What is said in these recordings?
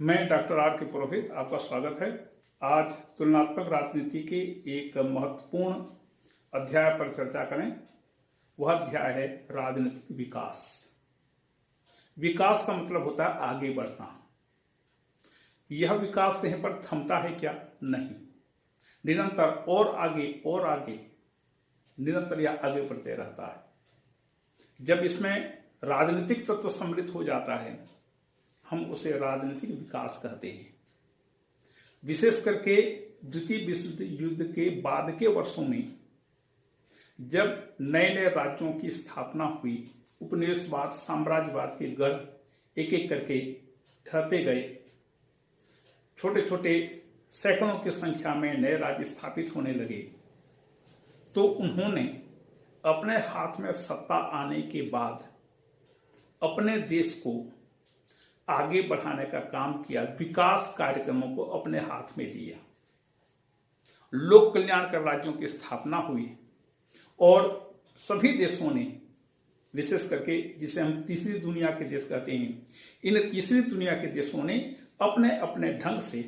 मैं doctor R के पुरोहित, आपका स्वागत है। आज तुलनात्मक राजनीति के एक महत्वपूर्ण अध्याय पर चर्चा करें। वह अध्याय है राजनीतिक विकास। विकास का मतलब होता है आगे बढ़ना। यह विकास कहीं पर थमता है क्या? नहीं, निरंतर और आगे निरंतर यह आगे बढ़ते रहता है। जब इसमें राजनीतिक तत्व सम्मिलित हो जाता है, हम उसे राजनीतिक विकास कहते हैं। विशेष करके द्वितीय विश्व युद्ध के बाद के वर्षों में जब नए नए राज्यों की स्थापना हुई, उपनिवेशवाद साम्राज्यवाद के गढ़ एक एक करके ढहते गए, छोटे छोटे सैकड़ों की संख्या में नए राज्य स्थापित होने लगे, तो उन्होंने अपने हाथ में सत्ता आने के बाद अपने देश को आगे बढ़ाने का काम किया। विकास कार्यक्रमों को अपने हाथ में लिया, लोक कल्याणकारी राज्यों की स्थापना हुई और सभी देशों ने, विशेष करके जिसे हम तीसरी दुनिया के देश कहते हैं, इन तीसरी दुनिया के देशों ने अपने अपने ढंग से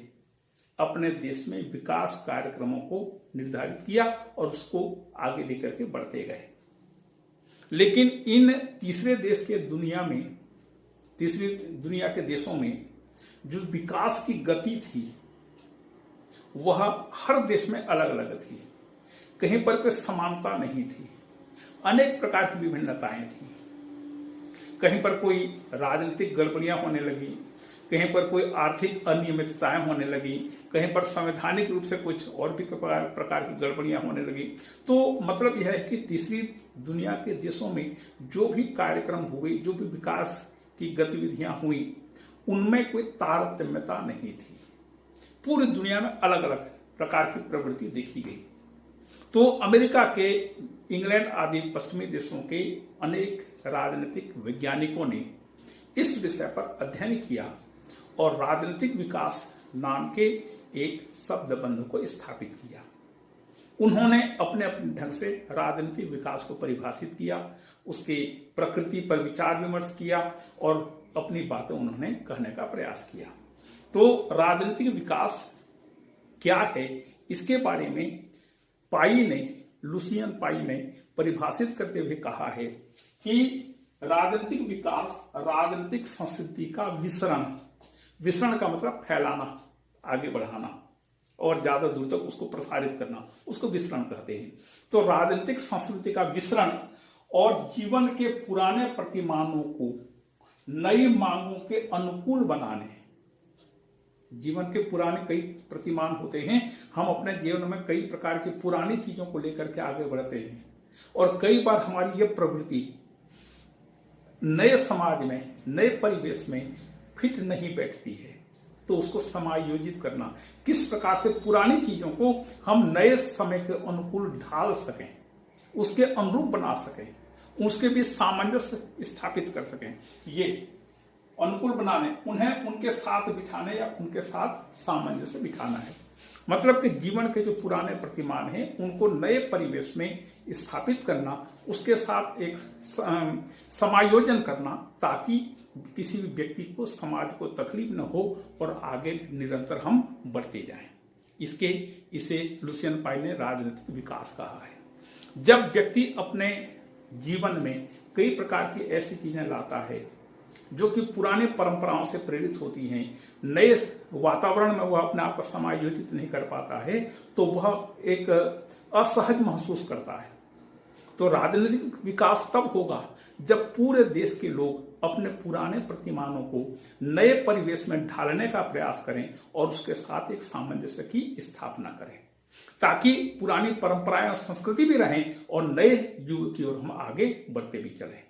अपने देश में विकास कार्यक्रमों को निर्धारित किया और उसको आगे लेकर के बढ़ते गए। लेकिन इन तीसरी दुनिया के देशों में जो विकास की गति थी वह हर देश में अलग अलग थी। कहीं पर कोई समानता नहीं थी, अनेक प्रकार की विभिन्नताएं थी। कहीं पर कोई राजनीतिक गड़बड़ियां होने लगी, कहीं पर कोई आर्थिक अनियमितताएं होने लगी, कहीं पर संवैधानिक रूप से कुछ और भी प्रकार की गड़बड़ियां होने लगी। तो मतलब यह है कि तीसरी दुनिया के देशों में जो भी कार्यक्रम हुए, जो भी विकास की गतिविधियां हुई, उनमें कोई तारतम्यता नहीं थी। पूरी दुनिया में अलग अलग प्रकार की प्रवृत्ति देखी गई। तो अमेरिका के, इंग्लैंड आदि पश्चिमी देशों के अनेक राजनीतिक वैज्ञानिकों ने इस विषय पर अध्ययन किया और राजनीतिक विकास नाम के एक शब्द बंध को स्थापित किया। उन्होंने अपने अपने ढंग से राजनीतिक विकास को परिभाषित किया, उसके प्रकृति पर विचार विमर्श किया और अपनी बातें उन्होंने कहने का प्रयास किया। तो राजनीतिक विकास क्या है, इसके बारे में लुसियन पाई ने परिभाषित करते हुए कहा है कि राजनीतिक विकास राजनीतिक संस्कृति का विसरण का मतलब फैलाना, आगे बढ़ाना और ज्यादा दूर तक उसको प्रसारित करना, उसको विसरण कहते हैं। तो राजनीतिक संस्कृति का विसरण और जीवन के पुराने प्रतिमानों को नई मांगों के अनुकूल बनाने। जीवन के पुराने कई प्रतिमान होते हैं, हम अपने जीवन में कई प्रकार की पुरानी चीजों को लेकर के आगे बढ़ते हैं और कई बार हमारी यह प्रवृत्ति नए समाज में, नए परिवेश में फिट नहीं बैठती है। तो उसको समायोजित करना, किस प्रकार से पुरानी चीजों को हम नए समय के अनुकूल ढाल सकें, उसके अनुरूप बना सकें, उसके बीच सामंजस्य स्थापित कर सकें, ये अनुकूल बनाने, उन्हें उनके साथ बिठाने या उनके साथ सामंजस्य बिठाना है। मतलब कि जीवन के जो पुराने प्रतिमान हैं उनको नए परिवेश में स्थापित करना, उसके साथ एक समायोजन करना, ताकि किसी भी व्यक्ति को, समाज को तकलीफ न हो और आगे निरंतर हम बढ़ते जाएं। इसे लुसियन पाई ने राजनीतिक विकास कहा है। जब व्यक्ति अपने जीवन में कई प्रकार की ऐसी चीजें लाता है जो कि पुराने परंपराओं से प्रेरित होती हैं, नए वातावरण में वह अपने आप को समायोजित नहीं कर पाता है, तो वह एक असहज महसूस करता है। तो राजनीतिक विकास तब होगा जब पूरे देश के लोग अपने पुराने प्रतिमानों को नए परिवेश में ढालने का प्रयास करें और उसके साथ एक सामंजस्य की स्थापना करें, ताकि पुरानी परंपराएं और संस्कृति भी रहें और नए युग की ओर हम आगे बढ़ते भी चलें।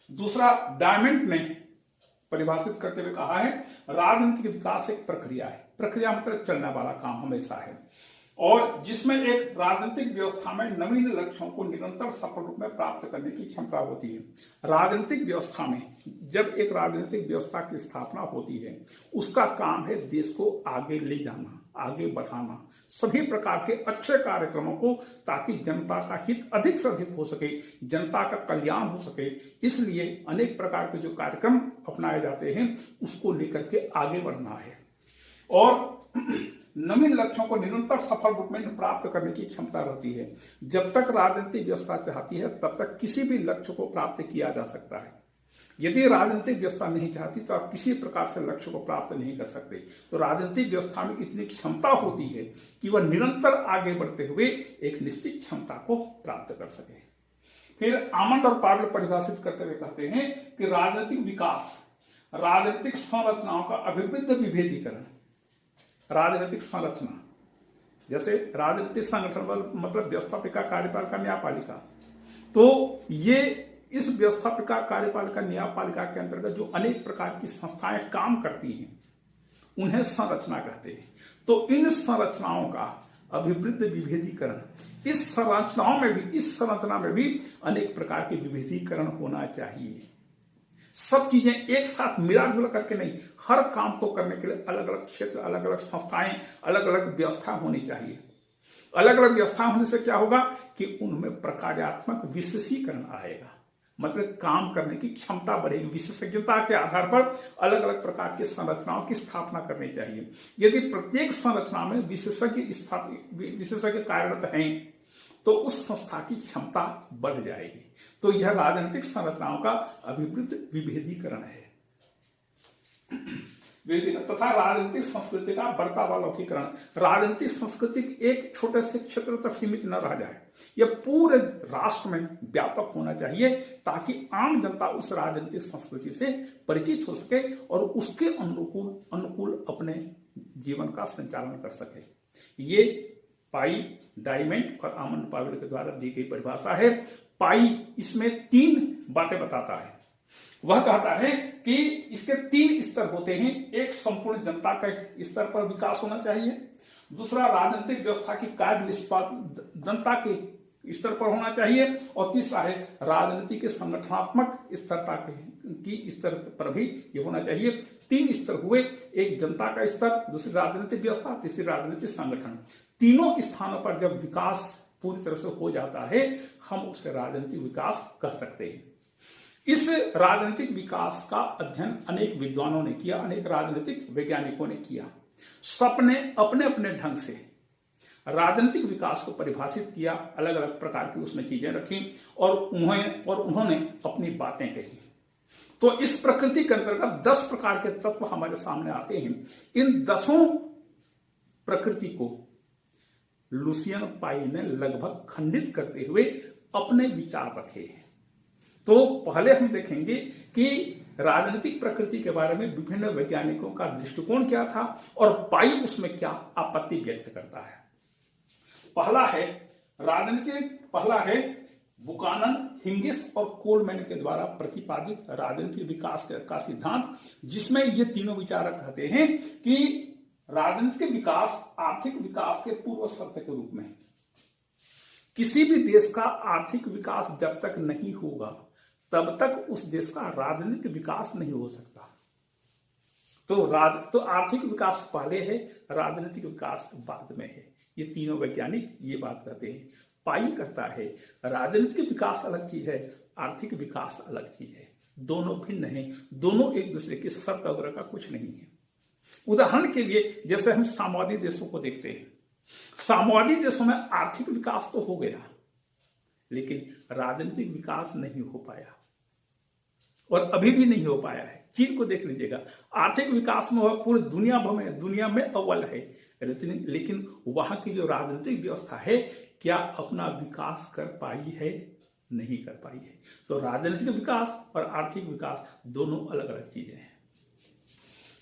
दूसरा, डायमंड ने परिभाषित करते हुए कहा है, राजनीतिक विकास एक प्रक्रिया है। प्रक्रिया मतलब चलने वाला काम हमेशा है। और जिसमें एक राजनीतिक व्यवस्था में नवीन लक्ष्यों को निरंतर सफल रूप में प्राप्त करने की क्षमता होती है। राजनीतिक व्यवस्था में जब एक राजनीतिक व्यवस्था की स्थापना होती है, उसका काम है देश को आगे ले जाना, आगे बढ़ाना, सभी प्रकार के अच्छे कार्यक्रमों को, ताकि जनता का हित अधिक से अधिक हो सके, जनता का कल्याण हो सके। इसलिए अनेक प्रकार के जो कार्यक्रम अपनाए जाते हैं उसको लेकर के आगे बढ़ना है और नवीन लक्ष्यों को निरंतर सफल रूप में प्राप्त करने की क्षमता रहती है। जब तक राजनीतिक व्यवस्था चाहती है तब तक किसी भी लक्ष्य को प्राप्त किया जा सकता है। यदि राजनीतिक व्यवस्था नहीं चाहती तो आप किसी प्रकार से लक्ष्य को प्राप्त नहीं कर सकते। तो राजनीतिक व्यवस्था में इतनी क्षमता होती है कि वह निरंतर आगे बढ़ते हुए एक निश्चित क्षमता को प्राप्त कर सके। फिर आमंड और पावल परिभाषित करते हुए कहते हैं कि राजनीतिक विकास राजनीतिक संरचनाओं का अभिवृद्धि विभेदीकरण। राजनीतिक संरचना जैसे राजनीतिक संगठन मतलब व्यवस्थापिका, कार्यपालिका, न्यायपालिका, तो ये इस व्यवस्थापिका, कार्यपालिका, न्यायपालिका के अंतर्गत जो अनेक प्रकार की संस्थाएं काम करती हैं उन्हें संरचना कहते हैं। तो इन संरचनाओं का अभिवृद्धि विभेदीकरण, इस संरचना में भी अनेक प्रकार के विभेदीकरण होना चाहिए। सब चीजें एक साथ मिलाजुला करके नहीं, हर काम को करने के लिए अलग अलग क्षेत्र, अलग अलग संस्थाएं, अलग अलग व्यवस्था होनी चाहिए। अलग अलग व्यवस्था होने से क्या होगा कि उनमें प्रकार्यात्मक विशेषीकरण आएगा, मतलब काम करने की क्षमता बढ़ेगी। विशेषज्ञता के आधार पर अलग अलग प्रकार की संरचनाओं की स्थापना करनी चाहिए। यदि प्रत्येक संरचना में विशेषज्ञ कार्यरत हैं तो उस संस्था की क्षमता बढ़ जाएगी। तो यह राजनीतिक संरचनाओं का अभिवृद्धि विभेदीकरण है। तथा राजनीतिक संस्कृति का बर्तावलौकीकरण। राजनीतिक संस्कृति एक छोटे से क्षेत्र तक सीमित न रह जाए, यह पूरे राष्ट्र में व्यापक होना चाहिए, ताकि आम जनता उस राजनीतिक संस्कृति से परिचित हो सके और उसके अनुकूल अपने जीवन का संचालन कर सके। ये पाई, डायमंड और आमंड पावल के द्वारा दी गई परिभाषा है। पाई इसमें 3 बातें बताता है। वह कहता है कि इसके 3 स्तर होते हैं। एक, संपूर्ण जनता के स्तर पर विकास होना चाहिए। दूसरा, राजनीतिक व्यवस्था की कार्य निष्पादन जनता के स्तर पर होना चाहिए। और तीसरा है राजनीति के संगठनात्मक स्तरता की स्तर पर भी ये होना चाहिए। 3 स्तर हुए, एक जनता का स्तर, दूसरी राजनीतिक व्यवस्था, तीसरी राजनीतिक संगठन। तीनों स्थानों पर जब विकास पूरी तरह से हो जाता है, हम उसे राजनीतिक विकास कह सकते हैं। इस राजनीतिक विकास का अध्ययन अनेक विद्वानों ने किया, अनेक राजनीतिक वैज्ञानिकों ने किया। सबने अपने अपने ढंग से राजनीतिक विकास को परिभाषित किया, अलग अलग प्रकार की उसने चीजें रखी और उन्होंने अपनी बातें कही। तो इस प्रकृति के अंतर्गत 10 प्रकार के तत्व हमारे सामने आते हैं। इन 10 प्रकृति को लुसियन पाई ने लगभग खंडित करते हुए अपने विचार रखे हैं। तो पहले हम देखेंगे कि राजनीतिक प्रकृति के बारे में विभिन्न वैज्ञानिकों का दृष्टिकोण क्या था और पाई उसमें क्या आपत्ति व्यक्त करता है। पहला है बुकानन, हिंगिस और कोलमैन के द्वारा प्रतिपादित राजनीतिक विकास का सिद्धांत, जिसमें ये तीनों विचारक कहते हैं कि राजनीतिक विकास आर्थिक विकास के पूर्व शर्त के रूप में, किसी भी देश का आर्थिक विकास जब तक नहीं होगा तब तक उस देश का राजनीतिक विकास नहीं हो सकता। तो आर्थिक विकास पहले है, राजनीतिक विकास बाद में है। ये तीनों वैज्ञानिक ये बात कहते हैं। पाई कहता है राजनीतिक विकास अलग चीज है, आर्थिक विकास अलग चीज है, दोनों भिन्न हैं, दोनों एक दूसरे की शर्त वगैरह का कुछ नहीं है। उदाहरण के लिए जैसे हम साम्यवादी देशों को देखते हैं, साम्यवादी देशों में आर्थिक विकास तो हो गया लेकिन राजनीतिक विकास नहीं हो पाया और अभी भी नहीं हो पाया है। चीन को देख लीजिएगा, आर्थिक विकास में वह पूरी दुनिया में अव्वल है, लेकिन वहां की जो राजनीतिक व्यवस्था है क्या अपना विकास कर पाई है? नहीं कर पाई है। तो राजनीतिक विकास और आर्थिक विकास दोनों अलग अलग चीजें हैं।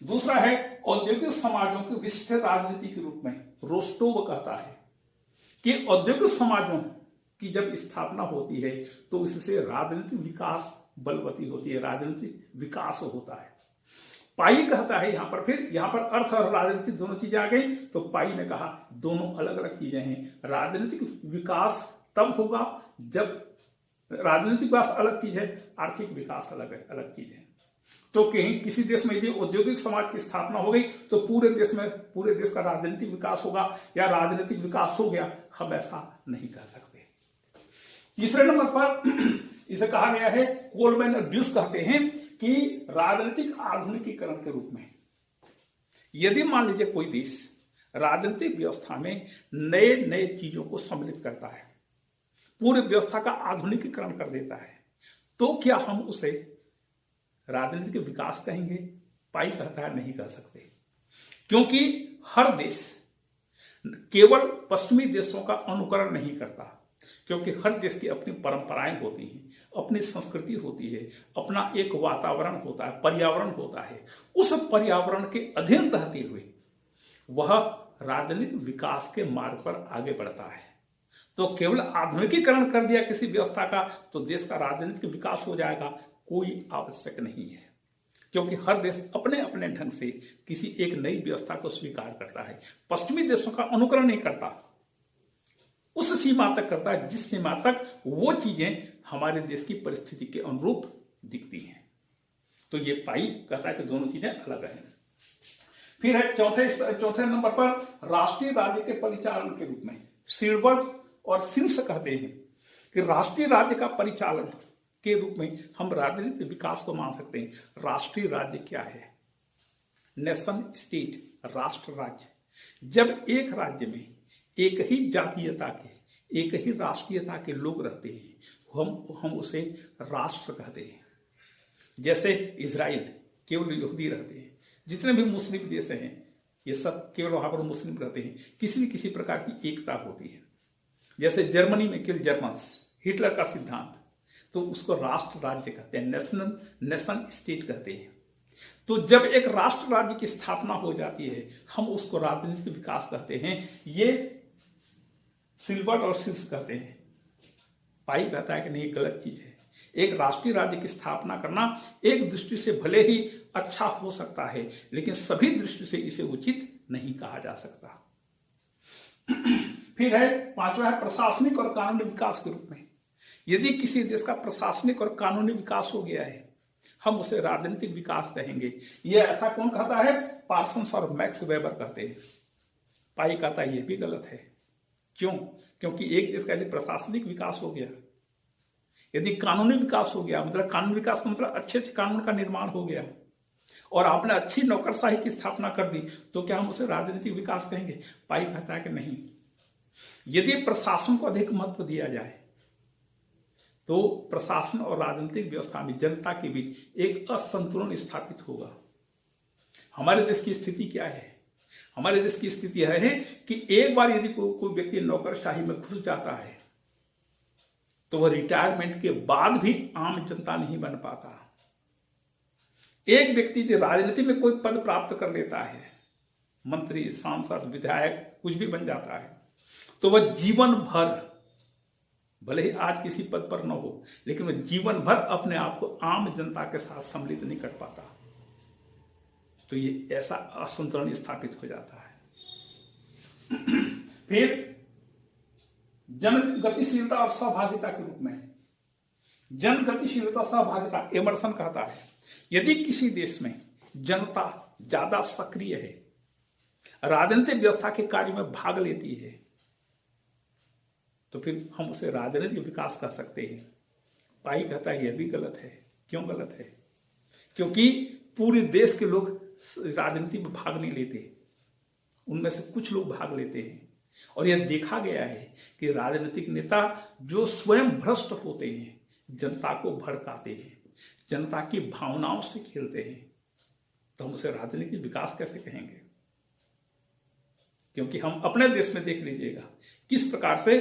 दूसरा है औद्योगिक समाजों के विशिष्ट राजनीति के रूप में। रोस्टोव कहता है कि औद्योगिक समाजों की जब स्थापना होती है तो इससे राजनीतिक विकास बलवती होती है, राजनीतिक विकास होता है। पाई कहता है यहां पर, फिर यहां पर अर्थ और राजनीतिक दोनों चीजें आ गई, तो पाई ने कहा दोनों अलग अलग चीजें हैं। राजनीतिक विकास तब होगा जब, राजनीतिक विकास अलग चीज है, आर्थिक विकास अलग है, अलग चीज है। तो कहीं किसी देश में यदि औद्योगिक समाज की स्थापना हो गई तो पूरे देश का राजनीतिक विकास होगा या राजनीतिक विकास हो गया, हम ऐसा नहीं कह सकते। तीसरे नंबर पर इसे कहा गया है, कोलमैन और ड्यूस कहते हैं कि राजनीतिक आधुनिकीकरण के रूप में, यदि मान लीजिए कोई देश राजनीतिक व्यवस्था में नए नए चीजों को सम्मिलित करता है, पूरी व्यवस्था का आधुनिकीकरण कर देता है, तो क्या हम उसे राजनीतिक विकास कहेंगे? पाई कहता है नहीं कह सकते, क्योंकि हर देश केवल पश्चिमी देशों का अनुकरण नहीं करता, क्योंकि हर देश की अपनी परंपराएं होती हैं, अपनी संस्कृति होती है, अपना एक वातावरण होता है, पर्यावरण होता है। उस पर्यावरण के अधीन रहते हुए वह राजनीतिक विकास के मार्ग पर आगे बढ़ता है। तो केवल आधुनिकीकरण कर दिया किसी व्यवस्था का तो देश का राजनीतिक विकास हो जाएगा, कोई आवश्यक नहीं है, क्योंकि हर देश अपने अपने ढंग से किसी एक नई व्यवस्था को स्वीकार करता है। पश्चिमी देशों का अनुकरण नहीं करता, उस सीमा तक करता है जिस सीमा तक वो चीजें हमारे देश की परिस्थिति के अनुरूप दिखती हैं। तो ये पाई कहता है कि दोनों चीजें अलग हैं। फिर है चौथे नंबर पर राष्ट्रीय राज्य के परिचालन के रूप में, सीलबर्ग और सिम्स कहते हैं कि राष्ट्रीय राज्य का परिचालन के रूप में हम राजनीतिक विकास को मान सकते हैं। राष्ट्रीय राज्य क्या है? नेशन स्टेट, राष्ट्र राज्य। जब एक राज्य में एक ही जातीयता के, एक ही राष्ट्रीयता के लोग रहते हैं, हम उसे राष्ट्र कहते हैं। जैसे इजराइल केवल यहूदी रहते हैं, जितने भी मुस्लिम देश हैं ये सब केवल वहां पर मुस्लिम रहते हैं, किसी न किसी प्रकार की एकता होती है। जैसे जर्मनी में केवल जर्मन्स, हिटलर का सिद्धांत, तो उसको राष्ट्र राज्य कहते हैं, नेशन स्टेट कहते हैं। तो जब एक राष्ट्र राज्य की स्थापना हो जाती है हम उसको राजनीतिक विकास कहते हैं। ये सिल्बर्ट और सिल्स कहते हैं। पाई कहता है कि नहीं, गलत चीज है। एक राष्ट्रीय राज्य की स्थापना करना एक दृष्टि से भले ही अच्छा हो सकता है, लेकिन सभी दृष्टि से इसे उचित नहीं कहा जा सकता। फिर है पांचवा है प्रशासनिक और कानूनी विकास के रूप में। यदि किसी देश का प्रशासनिक और कानूनी विकास हो गया है हम उसे राजनीतिक विकास कहेंगे। यह ऐसा कौन कहता है? पार्सन्स और मैक्स वेबर कहते हैं। पाई कहता है यह भी गलत है। क्यों? क्योंकि एक देश का यदि प्रशासनिक विकास हो गया, यदि कानूनी विकास हो गया, मतलब कानूनी विकास का मतलब अच्छे अच्छे कानून का निर्माण हो गया और आपने अच्छी नौकरशाही की स्थापना कर दी, तो क्या हम उसे राजनीतिक विकास कहेंगे? पाई कहता है कि नहीं। यदि प्रशासन को अधिक महत्व दिया जाए तो प्रशासन और राजनीतिक व्यवस्था में जनता के बीच एक असंतुलन स्थापित होगा। हमारे देश की स्थिति क्या है? हमारे देश की स्थिति है कि एक बार यदि कोई व्यक्ति नौकरशाही में घुस जाता है तो वह रिटायरमेंट के बाद भी आम जनता नहीं बन पाता। एक व्यक्ति जो राजनीति में कोई पद प्राप्त कर लेता है, मंत्री, सांसद, विधायक, कुछ भी बन जाता है, तो वह जीवन भर, भले ही आज किसी पद पर न हो, लेकिन वह जीवन भर अपने आप को आम जनता के साथ सम्मिलित नहीं कर पाता। तो ये ऐसा असंतुलन स्थापित हो जाता है। फिर जन गतिशीलता और सहभागिता के रूप में, जन गतिशीलता सहभागिता, एमर्सन कहता है यदि किसी देश में जनता ज्यादा सक्रिय है, राजनीतिक व्यवस्था के कार्य में भाग लेती है, तो फिर हम उसे राजनीतिक विकास कह सकते हैं। पाई कहता है यह भी गलत है। क्यों गलत है? क्योंकि पूरे देश के लोग राजनीति में भाग नहीं लेते, उनमें से कुछ लोग भाग लेते हैं। और यह देखा गया है कि राजनीतिक नेता जो स्वयं भ्रष्ट होते हैं, जनता को भड़काते हैं, जनता की भावनाओं से खेलते हैं, तो हम उसे राजनीतिक विकास कैसे कहेंगे? क्योंकि हम अपने देश में देख लीजिएगा किस प्रकार से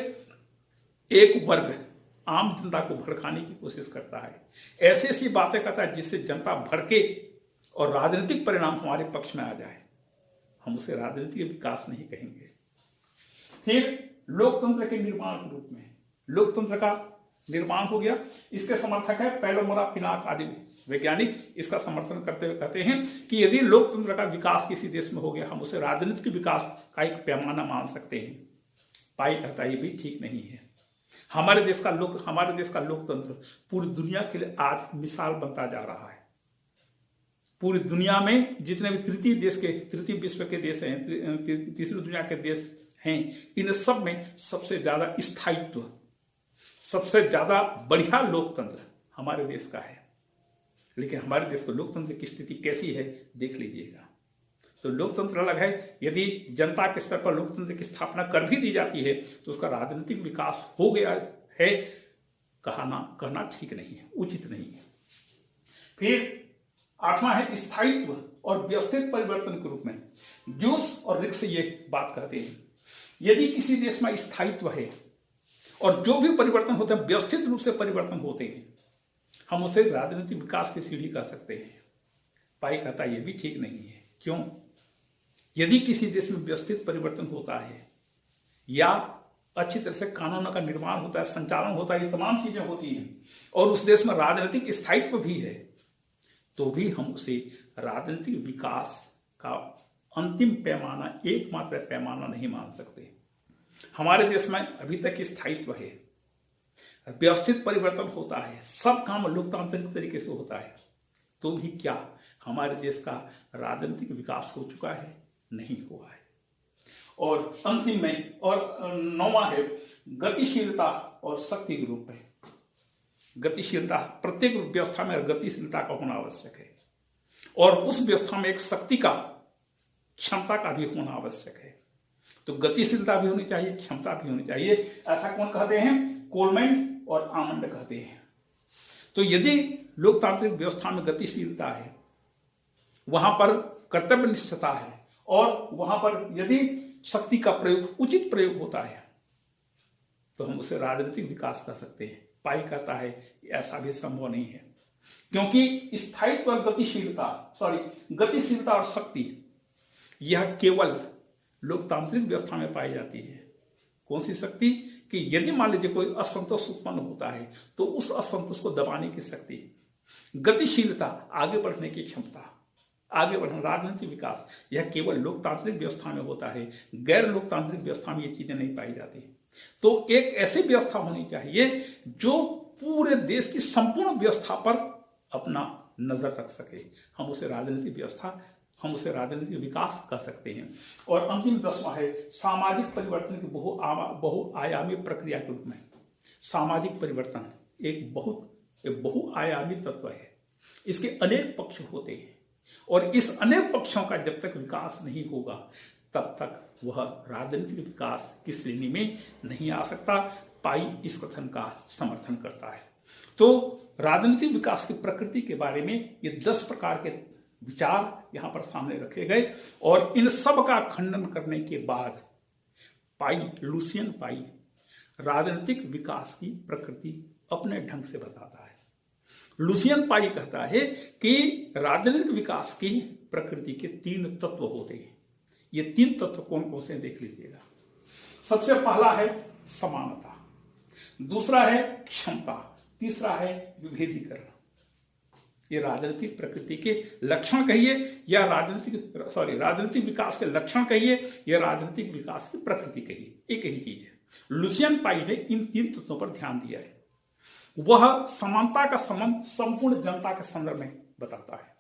एक वर्ग आम जनता को भड़काने की कोशिश करता है, ऐसी ऐसी बातें करता है जिससे जनता भड़के और राजनीतिक परिणाम हमारे पक्ष में आ जाए। हम उसे राजनीतिक विकास नहीं कहेंगे। फिर लोकतंत्र के निर्माण के रूप में, लोकतंत्र का निर्माण हो गया। इसके समर्थक है पैलोमोरा पिनाक आदि वैज्ञानिक इसका समर्थन करते हुए कहते हैं कि यदि लोकतंत्र का विकास किसी देश में हो गया, हम उसे राजनीतिक विकास का एक पैमाना मान सकते हैं। पाई कहता है ये भी ठीक नहीं है। हमारे देश का लोकतंत्र पूरी दुनिया के लिए आज मिसाल बनता जा रहा है। पूरी दुनिया में जितने भी तृतीय विश्व के देश हैं, तीसरी दुनिया के देश हैं, इन सब में सबसे ज्यादा स्थायित्व, सबसे ज्यादा बढ़िया लोकतंत्र हमारे देश का है। लेकिन हमारे देश को लोकतंत्र की स्थिति कैसी है देख लीजिएगा। तो लोकतंत्र अलग है, यदि जनता के स्तर पर लोकतंत्र की स्थापना कर भी दी जाती है तो उसका राजनीतिक विकास हो गया है कहना ठीक नहीं है, उचित नहीं है। फिर 8वां है स्थायित्व और व्यवस्थित परिवर्तन के रूप में। ज्यूस और रिक्स ये बात कहते हैं, यदि किसी देश में स्थायित्व है और जो भी परिवर्तन होते हैं व्यवस्थित रूप से परिवर्तन होते हैं, हम उसे राजनीतिक विकास की सीढ़ी कह सकते हैं। पाई कहता है ये भी ठीक नहीं है। क्यों? यदि किसी देश में व्यवस्थित परिवर्तन होता है या अच्छी तरह से कानूनों का निर्माण होता है, संचालन होता है, ये तमाम चीजें होती हैं और उस देश में राजनीतिक स्थायित्व भी है, तो भी हम उसे राजनीतिक विकास का अंतिम पैमाना, एकमात्र पैमाना नहीं मान सकते। हमारे देश में अभी तक स्थायित्व है, व्यवस्थित परिवर्तन होता है, सब काम लोकतांत्रिक तरीके से होता है, तो भी क्या हमारे देश का राजनीतिक विकास हो चुका है? नहीं हुआ है। और अंतिम में और 9वां है गतिशीलता और शक्ति के रूप में। गतिशीलता, प्रत्येक व्यवस्था में गतिशीलता का होना आवश्यक है और उस व्यवस्था में एक शक्ति का, क्षमता का भी होना आवश्यक है। तो गतिशीलता भी होनी चाहिए, क्षमता भी होनी चाहिए। ऐसा कौन कहते हैं? कोलमैन और आमंड कहते हैं। तो यदि लोकतांत्रिक व्यवस्था में गतिशीलता है, वहां पर कर्तव्यनिष्ठता है और वहां पर यदि शक्ति का प्रयोग, उचित प्रयोग होता है, तो हम उसे राजनीतिक विकास कर सकते हैं। पाई कहता है ऐसा भी संभव नहीं है, क्योंकि स्थायित्व और गतिशीलता और शक्ति यह केवल लोकतांत्रिक व्यवस्था में पाई जाती है। कौन सी शक्ति? कि यदि मान लीजिए कोई असंतोष उत्पन्न होता है तो उस असंतोष को दबाने की शक्ति, गतिशीलता, आगे बढ़ने की क्षमता, आगे बढ़ना, राजनीतिक विकास, यह केवल लोकतांत्रिक व्यवस्था में होता है। गैर लोकतांत्रिक व्यवस्था में ये चीजें नहीं पाई जाती। तो एक ऐसी व्यवस्था होनी चाहिए जो पूरे देश की संपूर्ण व्यवस्था पर अपना नजर रख सके। हम उसे राजनीतिक व्यवस्था, हम उसे राजनीतिक विकास कर सकते हैं। और अंतिम 10वां है सामाजिक परिवर्तन की बहुआयामी प्रक्रिया के रूप में। सामाजिक परिवर्तन एक बहुआयामी तत्व है। इसके अनेक पक्ष होते हैं और इस अनेक पक्षों का जब तक विकास नहीं होगा तब तक वह राजनीतिक विकास की श्रेणी में नहीं आ सकता। पाई इस कथन का समर्थन करता है। तो राजनीतिक विकास की प्रकृति के बारे में ये 10 प्रकार के विचार यहां पर सामने रखे गए और इन सब का खंडन करने के बाद लुसियन पाई राजनीतिक विकास की प्रकृति अपने ढंग से बताता है। लुसियन पाई कहता है कि राजनीतिक विकास की प्रकृति के 3 तत्व होते हैं। ये 3 तत्व कौन कौन से देख लीजिएगा। सबसे पहला है समानता, दूसरा है क्षमता, तीसरा है विभेदीकरण। ये राजनीतिक प्रकृति के लक्षण कहिए या राजनीतिक विकास के लक्षण कहिए या राजनीतिक विकास की प्रकृति कहिए, एक ही चीज है। लुसियन पाई ने इन 3 तत्वों पर ध्यान दिया है। वह समानता का संबंध संपूर्ण जनता के संदर्भ में बताता है।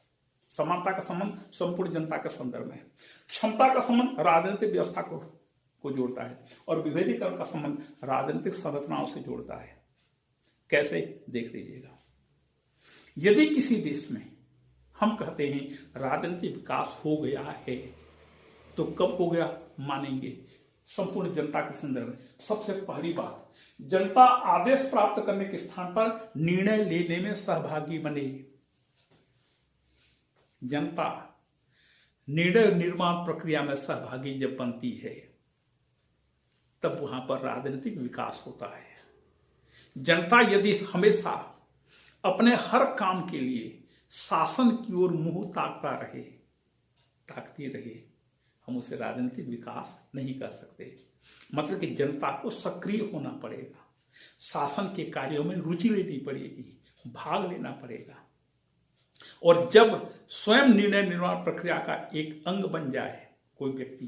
समानता का संबंध संपूर्ण जनता के संदर्भ में, क्षमता का संबंध राजनीतिक व्यवस्था को जोड़ता है और विभेदीकरण का संबंध राजनीतिक संरचनाओं से जोड़ता है। कैसे देख लीजिएगा। यदि किसी देश में हम कहते हैं राजनीतिक विकास हो गया है, तो कब हो गया मानेंगे? संपूर्ण जनता के संदर्भ में। सबसे पहली बात, जनता आदेश प्राप्त करने के स्थान पर निर्णय लेने में सहभागी बने। जनता निर्णय निर्माण प्रक्रिया में सहभागी जब बनती है तब वहां पर राजनीतिक विकास होता है। जनता यदि हमेशा अपने हर काम के लिए शासन की ओर मुंह ताकती रहे, हम उसे राजनीतिक विकास नहीं कर सकते। मतलब कि जनता को सक्रिय होना पड़ेगा, शासन के कार्यों में रुचि लेनी पड़ेगी, भाग लेना पड़ेगा। और जब स्वयं निर्णय निर्माण प्रक्रिया का एक अंग बन जाए कोई व्यक्ति,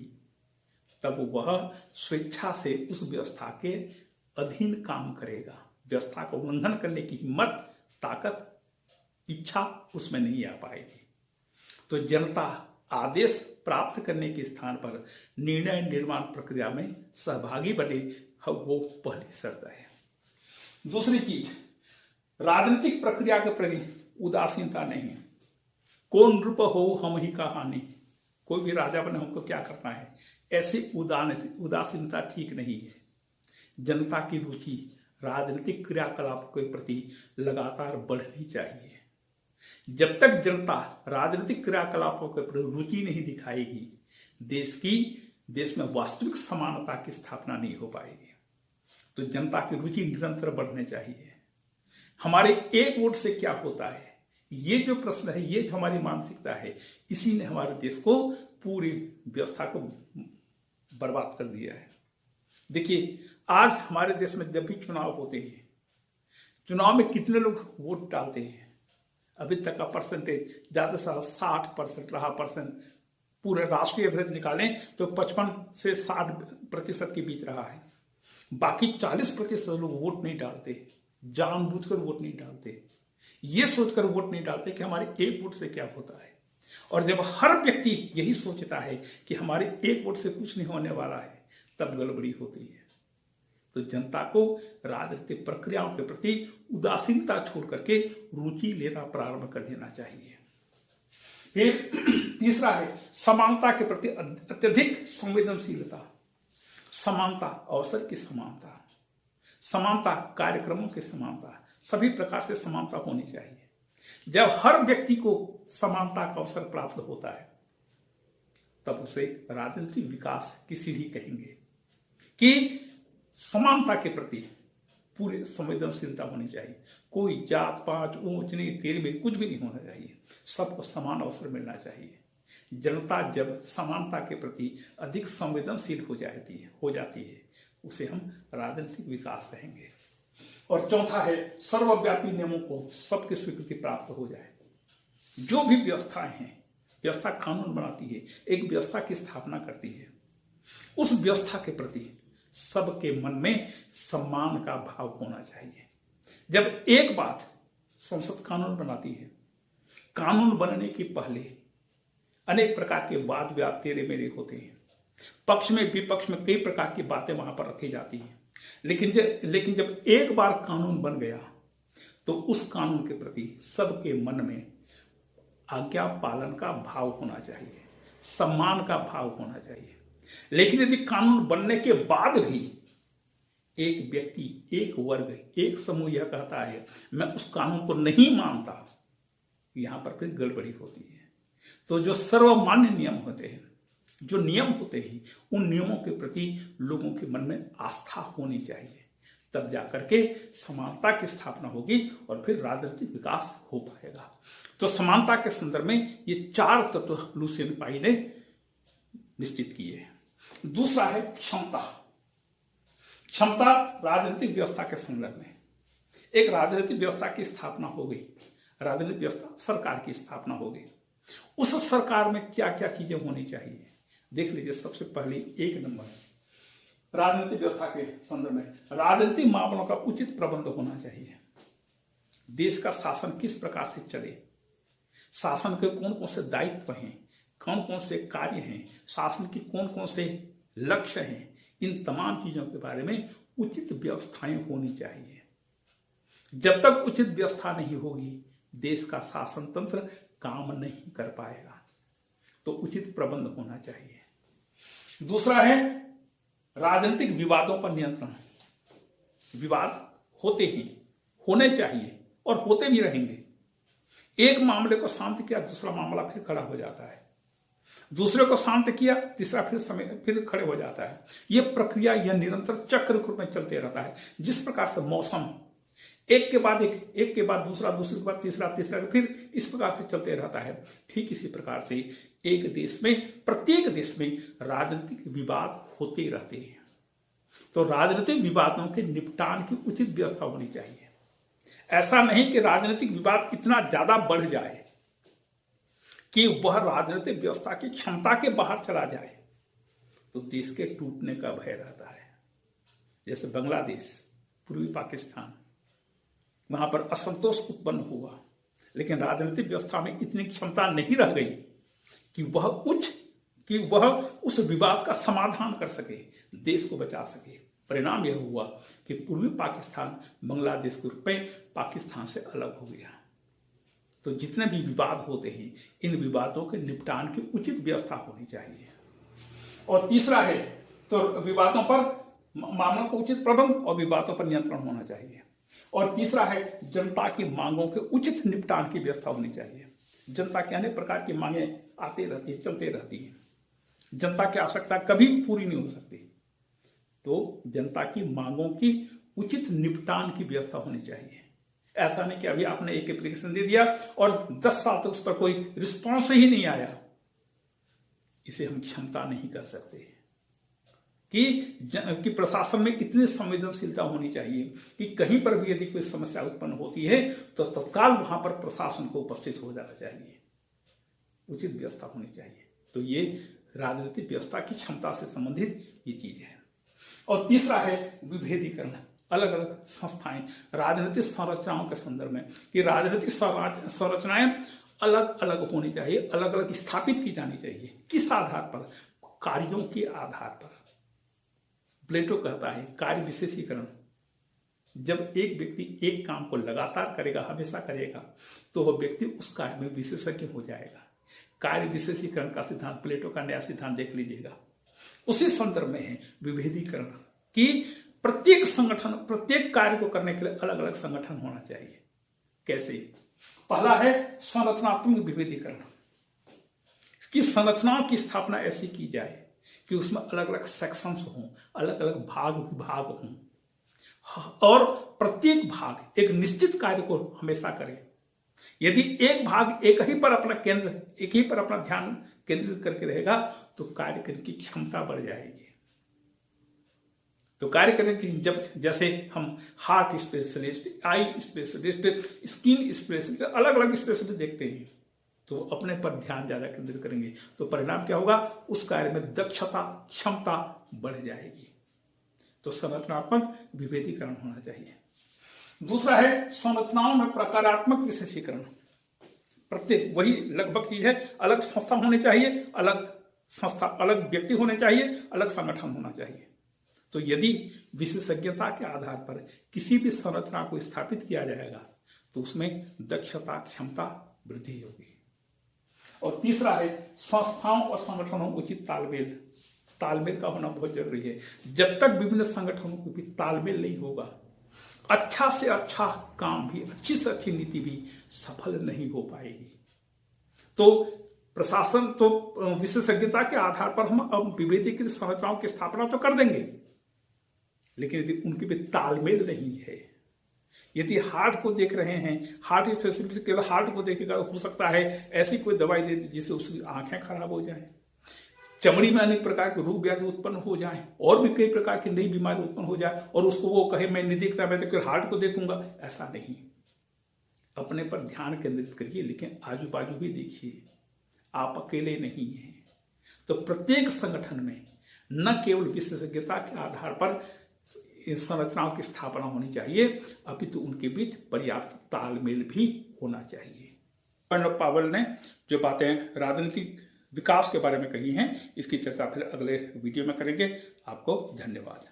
तब वह स्वेच्छा से उस व्यवस्था के अधीन काम करेगा। व्यवस्था का उल्लंघन करने की हिम्मत, ताकत, इच्छा उसमें नहीं आ पाएगी। तो जनता आदेश प्राप्त करने के स्थान पर निर्णय निर्माण प्रक्रिया में सहभागी बने, वो पहली शर्त है। दूसरी चीज, राजनीतिक प्रक्रिया के प्रति उदासीनता नहीं। कौन रूप हो हम ही कहानी, कोई भी राजा बने हमको क्या करना है, ऐसी उदासीनता ठीक नहीं है। जनता की रुचि राजनीतिक क्रियाकलाप के प्रति लगातार बढ़नी चाहिए। जब तक जनता राजनीतिक क्रियाकलापों के प्रति रुचि नहीं दिखाएगी, देश में वास्तविक समानता की स्थापना नहीं हो पाएगी। तो जनता की रुचि निरंतर बढ़ने चाहिए। हमारे एक वोट से क्या होता है, ये जो प्रश्न है, ये जो हमारी मानसिकता है, इसी ने हमारे देश को, पूरी व्यवस्था को बर्बाद कर दिया है। देखिए, आज हमारे देश में जब भी चुनाव होते हैं, चुनाव में कितने लोग वोट डालते हैं? अभी तक का परसेंटेज ज्यादा से ज्यादा 60% रहा परसेंट। पूरे राष्ट्रीय एवरेज निकालें तो 55 से 60% के बीच रहा है। बाकी 40% लोग वोट नहीं डालते, जानबूझकर वोट नहीं डालते, ये सोचकर वोट नहीं डालते कि हमारे एक वोट से क्या होता है। और जब हर व्यक्ति यही सोचता है कि हमारे एक वोट से कुछ नहीं होने वाला है, तब गड़बड़ी होती है। तो जनता को राजनीतिक प्रक्रियाओं के प्रति उदासीनता छोड़ करके रुचि लेना प्रारंभ कर देना चाहिए। फिर तीसरा है समानता के प्रति अत्यधिक संवेदनशीलता। समानता, अवसर की समानता, समानता कार्यक्रमों की समानता, सभी प्रकार से समानता होनी चाहिए। जब हर व्यक्ति को समानता का अवसर प्राप्त होता है, तब उसे राजनीतिक विकास किसी भी कहेंगे। कि समानता के प्रति पूरी संवेदनशीलता होनी चाहिए। कोई जात पात, ऊंच नीच, तेल में कुछ भी नहीं होना चाहिए, सबको समान अवसर मिलना चाहिए। जनता जब समानता के प्रति अधिक संवेदनशील हो जाती है, उसे हम राजनीतिक विकास कहेंगे। और चौथा है सर्वव्यापी नियमों को सबकी स्वीकृति प्राप्त हो जाए। जो भी व्यवस्थाएं हैं, व्यवस्था कानून बनाती है, एक व्यवस्था की स्थापना करती है, उस व्यवस्था के प्रति सबके मन में सम्मान का भाव होना चाहिए। जब एक बात संसद कानून बनाती है, कानून बनने के पहले अनेक प्रकार के वाद विवाद तेरे मेरे होते हैं, पक्ष में विपक्ष में कई प्रकार की बातें वहां पर रखी जाती हैं। लेकिन जब एक बार कानून बन गया, तो उस कानून के प्रति सबके मन में आज्ञा पालन का भाव होना चाहिए, सम्मान का भाव होना चाहिए। लेकिन यदि कानून बनने के बाद भी एक व्यक्ति, एक वर्ग, एक समूह यह कहता है मैं उस कानून को नहीं मानता, यहां पर फिर गड़बड़ी होती है। तो जो सर्वमान्य नियम होते हैं, जो नियम होते हैं, उन नियमों के प्रति लोगों के मन में आस्था होनी चाहिए, तब जाकर के समानता की स्थापना होगी और फिर राजनीतिक विकास हो पाएगा। तो समानता के संदर्भ में ये 4 तत्व लुसियन पाई ने निश्चित किए। दूसरा है क्षमता। क्षमता राजनीतिक व्यवस्था के संदर्भ में, एक राजनीतिक व्यवस्था की स्थापना हो गई, राजनीतिक व्यवस्था सरकार की स्थापना हो गई। उस सरकार में क्या क्या चीजें होनी चाहिए, देख लीजिए। सबसे पहले 1 नंबर राजनीतिक व्यवस्था के संदर्भ में राजनीतिक मामलों का उचित प्रबंध होना चाहिए। देश का शासन किस प्रकार से चले, शासन के कौन कौन से दायित्व हैं, कौन कौन से कार्य हैं, शासन की कौन कौन से लक्ष्य हैं, इन तमाम चीजों के बारे में उचित व्यवस्थाएं होनी चाहिए। जब तक उचित व्यवस्था नहीं होगी, देश का शासन तंत्र काम नहीं कर पाएगा। तो उचित प्रबंध होना चाहिए। दूसरा है राजनीतिक विवादों पर नियंत्रण। विवाद होते ही होने चाहिए और होते भी रहेंगे। एक मामले को शांत किया, दूसरा मामला फिर खड़ा हो जाता है, दूसरे को शांत किया, तीसरा फिर खड़े हो जाता है। यह प्रक्रिया, यह निरंतर चक्र रूप में चलते रहता है। जिस प्रकार से मौसम एक के बाद दूसरा, दूसरे के बाद तीसरा, फिर इस प्रकार से चलते रहता है, ठीक इसी प्रकार से एक देश में, प्रत्येक देश में राजनीतिक विवाद होते रहते हैं। तो राजनीतिक विवादों के निपटान की उचित व्यवस्था होनी चाहिए। ऐसा नहीं कि राजनीतिक विवाद इतना ज्यादा बढ़ जाए कि वह राजनीतिक व्यवस्था की क्षमता के बाहर चला जाए, तो देश के टूटने का भय रहता है। जैसे बांग्लादेश, पूर्वी पाकिस्तान, वहां पर असंतोष उत्पन्न हुआ, लेकिन राजनीतिक व्यवस्था में इतनी क्षमता नहीं रह गई कि वह उस विवाद का समाधान कर सके, देश को बचा सके। परिणाम यह हुआ कि पूर्वी पाकिस्तान बांग्लादेश के रूप में पाकिस्तान से अलग हो गया। तो जितने भी विवाद होते हैं, इन विवादों के निपटान की उचित व्यवस्था होनी चाहिए। और तीसरा है तो विवादों पर मामलों का उचित प्रबंध और विवादों पर नियंत्रण होना चाहिए। और तीसरा है जनता की मांगों के उचित निपटान की व्यवस्था होनी चाहिए। जनता की अनेक प्रकार की मांगे आती रहती है, चलते रहती है। जनता की आवश्यकता कभी पूरी नहीं हो सकती, तो जनता की मांगों की उचित निपटान की व्यवस्था होनी चाहिए। ऐसा नहीं कि अभी आपने एक एप्लीकेशन दे दिया और 10 साल तक उस पर कोई रिस्पॉन्स ही नहीं आया। इसे हम क्षमता नहीं कर सकते। कि प्रशासन में इतनी संवेदनशीलता होनी चाहिए कि कहीं पर भी यदि कोई समस्या उत्पन्न होती है तो तत्काल वहां पर प्रशासन को उपस्थित हो जाना चाहिए, उचित व्यवस्था होनी चाहिए। तो ये राजनीतिक व्यवस्था की क्षमता से संबंधित ये चीज है। और तीसरा है विभेदीकरण। अलग अलग संस्थाएं राजनीतिक संरचनाओं के संदर्भ में कि राजनीतिक संरचनाएं अलग अलग होनी चाहिए, अलग अलग स्थापित की जानी चाहिए। किस आधार पर? कार्यों के आधार पर। प्लेटो कहता है कार्य विशेषीकरण। जब एक व्यक्ति एक काम को लगातार करेगा, हमेशा करेगा, तो वह व्यक्ति उस कार्य में विशेषज्ञ हो जाएगा। कार्य विशेषीकरण का सिद्धांत, प्लेटो का नया सिद्धांत देख लीजिएगा। उसी संदर्भ में है विभेदीकरण कि प्रत्येक संगठन, प्रत्येक कार्य को करने के लिए अलग अलग संगठन होना चाहिए। कैसे? पहला है संरचनात्मक विभेदीकरण कि संरचनाओं की स्थापना ऐसी की जाए कि उसमें अलग अलग सेक्शंस हों, अलग अलग विभाग हों, और प्रत्येक भाग एक निश्चित कार्य को हमेशा करे। यदि एक भाग एक ही पर अपना ध्यान केंद्रित करके रहेगा तो कार्य करने की क्षमता बढ़ जाएगी। तो कार्य करने की जैसे हम heart specialist, eye specialist, skin specialist, अलग अलग स्पेशलिस्ट देखते हैं, तो अपने पर ध्यान ज्यादा केंद्रित करेंगे तो परिणाम क्या होगा? उस कार्य में दक्षता, क्षमता बढ़ जाएगी। तो संरचनात्मक विभेदीकरण होना चाहिए। दूसरा है संरचनाओं में प्रकारात्मक विशेषीकरण। प्रत्येक वही लगभग चीज है, अलग संस्था होनी चाहिए, अलग व्यक्ति होने चाहिए, अलग संगठन होना चाहिए। तो यदि विशेषज्ञता के आधार पर किसी भी संरचना को स्थापित किया जाएगा तो उसमें दक्षता, क्षमता वृद्धि होगी। और तीसरा है संस्थाओं और संगठनों में उचित तालमेल का होना बहुत जरूरी है। जब तक विभिन्न संगठनों के बीच तालमेल नहीं होगा, अच्छा से अच्छा काम भी, अच्छी से अच्छी नीति भी सफल नहीं हो पाएगी। तो प्रशासन तो विशेषज्ञता के आधार पर हम अब विभेदीकृत संरचनाओं की स्थापना तो कर देंगे, लेकिन यदि उनके बीच तालमेल नहीं है, यदि हार्ट को देख रहे हैं, हार्ट स्पेशलिस्ट केवल हार्ट को देखेगा, हो सकता है ऐसी कोई दवाई दे जिससे उसकी आंखें खराब हो जाए, चमड़ी में अनेक प्रकार के रोग व्याधि उत्पन्न हो जाए, और भी कई प्रकार की नई बीमारी उत्पन्न हो जाए, और उसको वो कहे मैं नहीं देखता, मैं तो केवल हार्ट को देखूंगा। ऐसा नहीं, अपने पर ध्यान केंद्रित करिए, लेकिन आजू बाजू भी देखिए, आप अकेले नहीं हैं। तो प्रत्येक संगठन में न केवल विशेषज्ञता के आधार पर इन संरचनाओं की स्थापना होनी चाहिए, अपितु उनके बीच पर्याप्त तालमेल भी होना चाहिए। प्रणब पावल ने जो बातें राजनीतिक विकास के बारे में कही हैं, इसकी चर्चा फिर अगले वीडियो में करेंगे। आपको धन्यवाद।